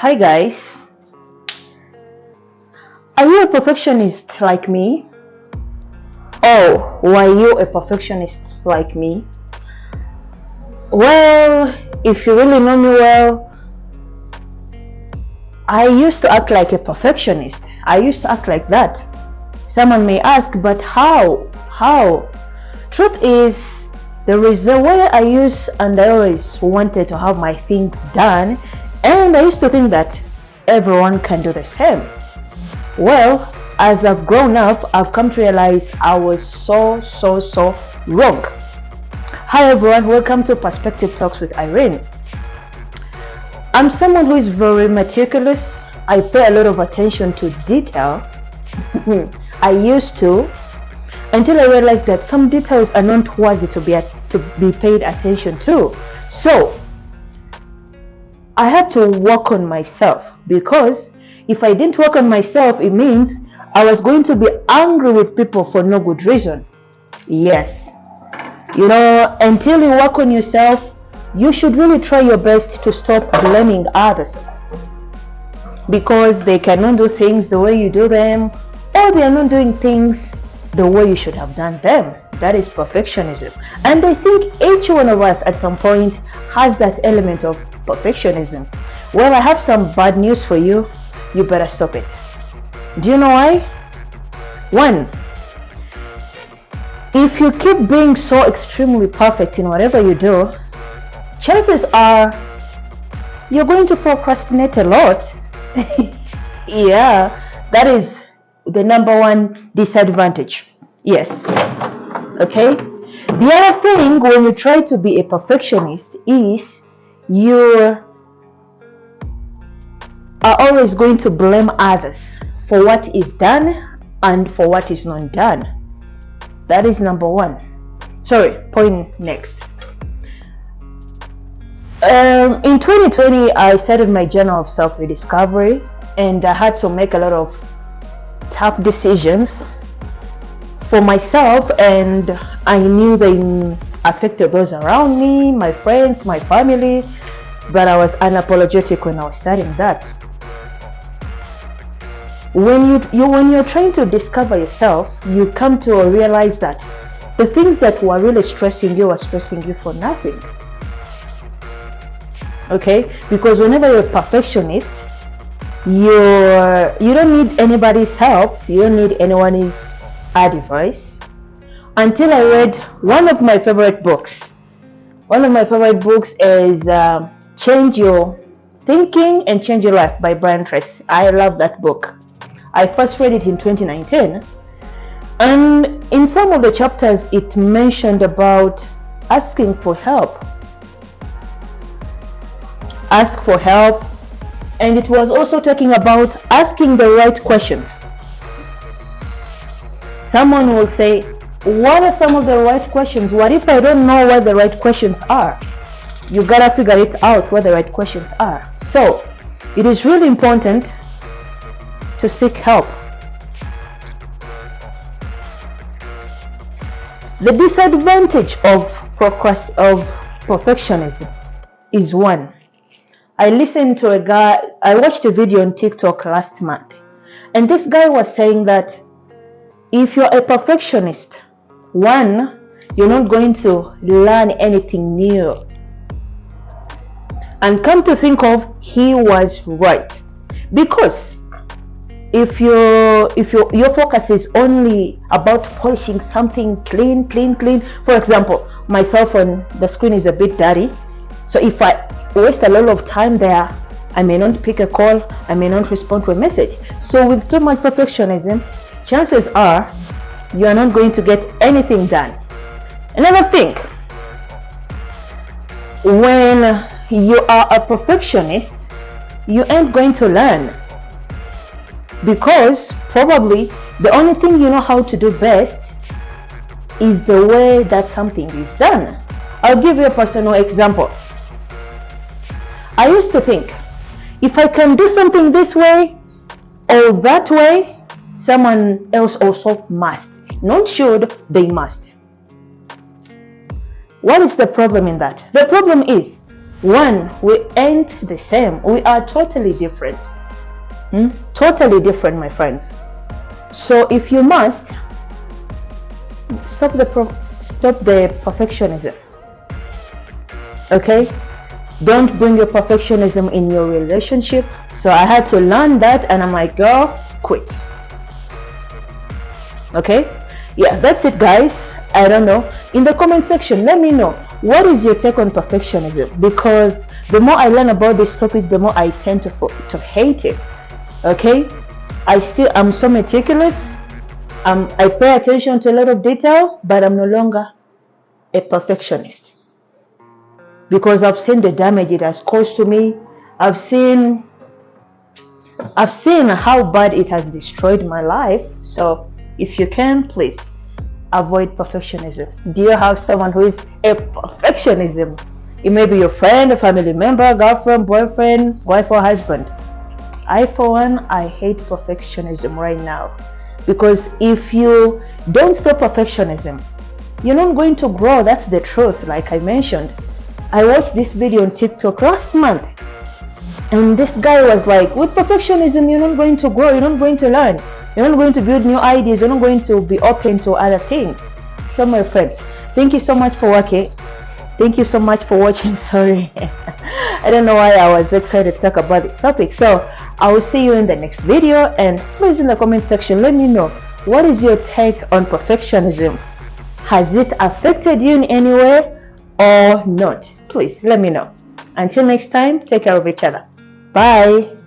Hi guys, are you a perfectionist like me? Oh, were you a perfectionist like me? Well, if you really know me well, I used to act like a perfectionist. I used to act like that. Someone may ask, but how? How? Truth is, there is a way I used and I always wanted to have my things done, and I used to think that everyone can do the same. Well, as I've grown up, I've come to realize I was so wrong. Hi everyone, welcome to Perspective Talks with Irene. I'm someone who is very meticulous. I pay a lot of attention to detail. I used to, until I realized that some details are not worthy to be paid attention to. So I had to work on myself, because if I didn't work on myself, it means I was going to be angry with people for no good reason. Yes, until you work on yourself, you should really try your best to stop blaming others, because they cannot do things the way you do them, or they are not doing things the way you should have done them. That is perfectionism. And I think each one of us at some point has that element of perfectionism. Well, I have some bad news for you. You better stop it. Do you know why? One, if you keep being so extremely perfect in whatever you do, chances are you're going to procrastinate a lot. Yeah, that is the number one disadvantage. Yes. Okay. The other thing when you try to be a perfectionist is you are always going to blame others for what is done and for what is not done. That is number one. Sorry, point next. In 2020, I started my journey of self-rediscovery, and I had to make a lot of tough decisions for myself, and I knew they affected those around me, my friends, my family, but I was unapologetic when I was starting that. When you're trying to discover yourself, you come to realize that the things that were really stressing you are stressing you for nothing. Okay, because whenever you're a perfectionist, you don't need anybody's help, you don't need anyone's advice. Until I read one of my favorite books. One of my favorite books is Change Your Thinking and Change Your Life by Brian Tracy. I love that book. I first read it in 2019, and in some of the chapters it mentioned about asking for help. Ask for help, and it was also talking about asking the right questions. Someone will say, what are some of the right questions? What if I don't know what the right questions are? You gotta figure it out what the right questions are. So it is really important to seek help. The disadvantage of perfectionism is one. I watched a video on TikTok last month, and this guy was saying that if you're a perfectionist, one, you're not going to learn anything new. And come to think of, he was right, because if your focus is only about polishing something clean, for example, my cell phone, the screen is a bit dirty, so if I waste a lot of time there, I may not pick a call, I may not respond to a message. So with too much perfectionism, chances are you are not going to get anything done. Another thing, when you are a perfectionist, you ain't going to learn, because probably the only thing you know how to do best is the way that something is done. I'll give you a personal example. I used to think, if I can do something this way or that way, someone else also must. Not should, they must. What is the problem in that? The problem is, One, we ain't the same. We are totally different. Totally different, my friends. So if you must, stop the perfectionism. Okay? Don't bring your perfectionism in your relationship. So I had to learn that, and I'm like, girl, quit. Okay? Yeah, that's it, guys. I don't know. In the comment section, let me know, what is your take on perfectionism? Because the more I learn about this topic, the more I tend to hate it. Okay? I'm so meticulous. I pay attention to a lot of detail, but I'm no longer a perfectionist, because I've seen the damage it has caused to me. I've seen how bad it has destroyed my life. So if you can, please avoid perfectionism. Do you have someone who is a perfectionism? It may be your friend, a family member, girlfriend, boyfriend, wife, or husband. I, for one, I hate perfectionism right now, because if you don't stop perfectionism, you're not going to grow. That's the truth. Like I mentioned, I watched this video on TikTok last month, and this guy was like, with perfectionism, you're not going to grow, you're not going to learn, you're not going to build new ideas, you're not going to be open to other things. So my friends, thank you so much for watching. Thank you so much for watching. Sorry. I don't know why I was excited to talk about this topic. So I will see you in the next video, and please in the comment section let me know, what is your take on perfectionism? Has it affected you in any way or not? Please let me know. Until next time, take care of each other. Bye.